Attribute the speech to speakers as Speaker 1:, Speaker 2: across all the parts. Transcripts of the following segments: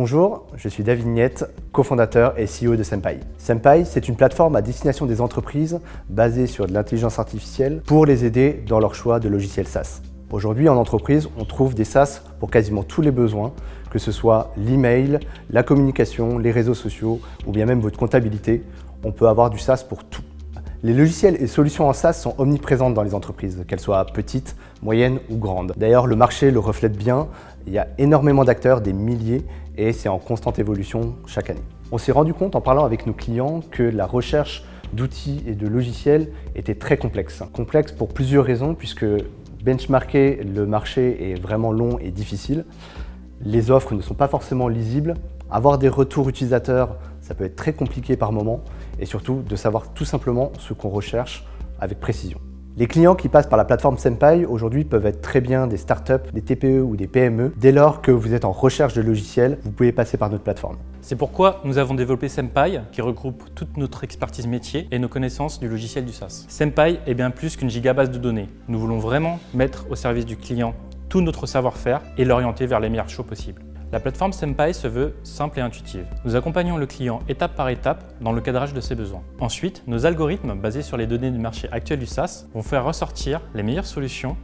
Speaker 1: Bonjour, je suis David Niette, cofondateur et CEO de Senpai. Senpai, c'est une plateforme à destination des entreprises basée sur de l'intelligence artificielle pour les aider dans leur choix de logiciels SaaS. Aujourd'hui, en entreprise, on trouve des SaaS pour quasiment tous les besoins, que ce soit l'email, la communication, les réseaux sociaux ou bien même votre comptabilité. On peut avoir du SaaS pour tout. Les logiciels et solutions en SaaS sont omniprésentes dans les entreprises, qu'elles soient petites, moyennes ou grandes. D'ailleurs, le marché le reflète bien. Il y a énormément d'acteurs, des milliers, et c'est en constante évolution chaque année. On s'est rendu compte en parlant avec nos clients que la recherche d'outils et de logiciels était très complexe. Complexe pour plusieurs raisons, puisque benchmarker le marché est vraiment long et difficile. Les offres ne sont pas forcément lisibles. Avoir des retours utilisateurs, ça peut être très compliqué par moment, et surtout de savoir tout simplement ce qu'on recherche avec précision. Les clients qui passent par la plateforme Senpai aujourd'hui peuvent être très bien des startups, des TPE ou des PME. Dès lors que vous êtes en recherche de logiciels, vous pouvez passer par notre plateforme.
Speaker 2: C'est pourquoi nous avons développé Senpai, qui regroupe toute notre expertise métier et nos connaissances du logiciel du SaaS. Senpai est bien plus qu'une gigabase de données. Nous voulons vraiment mettre au service du client tout notre savoir-faire et l'orienter vers les meilleurs choix possibles. La plateforme Senpai se veut simple et intuitive. Nous accompagnons le client étape par étape dans le cadrage de ses besoins. Ensuite, nos algorithmes basés sur les données du marché actuel du SaaS vont faire ressortir les meilleures solutions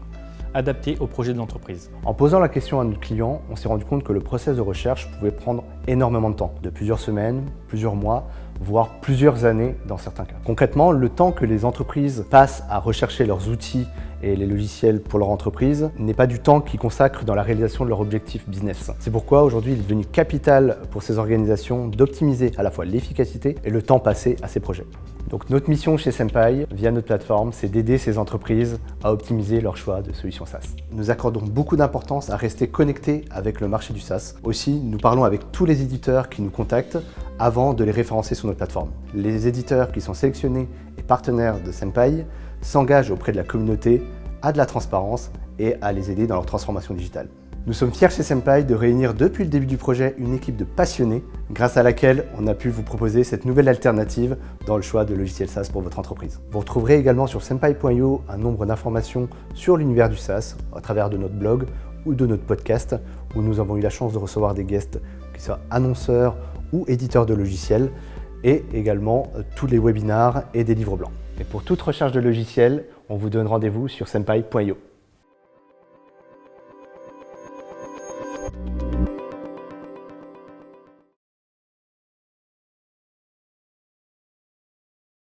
Speaker 2: adaptées au projet de l'entreprise.
Speaker 1: En posant la question à notre client, on s'est rendu compte que le process de recherche pouvait prendre énormément de temps, de plusieurs semaines, plusieurs mois, voire plusieurs années dans certains cas. Concrètement, le temps que les entreprises passent à rechercher leurs outils et les logiciels pour leur entreprise n'est pas du temps qu'ils consacrent dans la réalisation de leur objectif business. C'est pourquoi aujourd'hui il est devenu capital pour ces organisations d'optimiser à la fois l'efficacité et le temps passé à ces projets. Donc notre mission chez Senpai, via notre plateforme, c'est d'aider ces entreprises à optimiser leur choix de solutions SaaS. Nous accordons beaucoup d'importance à rester connectés avec le marché du SaaS. Aussi, nous parlons avec tous les éditeurs qui nous contactent avant de les référencer sur notre plateforme. Les éditeurs qui sont sélectionnés et partenaires de Senpai s'engagent auprès de la communauté à de la transparence et à les aider dans leur transformation digitale. Nous sommes fiers chez Senpai de réunir depuis le début du projet une équipe de passionnés grâce à laquelle on a pu vous proposer cette nouvelle alternative dans le choix de logiciels SaaS pour votre entreprise. Vous retrouverez également sur senpai.io un nombre d'informations sur l'univers du SaaS à travers de notre blog ou de notre podcast où nous avons eu la chance de recevoir des guests qui soient annonceurs ou éditeurs de logiciels et également tous les webinars et des livres blancs. Et pour toute recherche de logiciels, on vous donne rendez-vous sur senpai.io.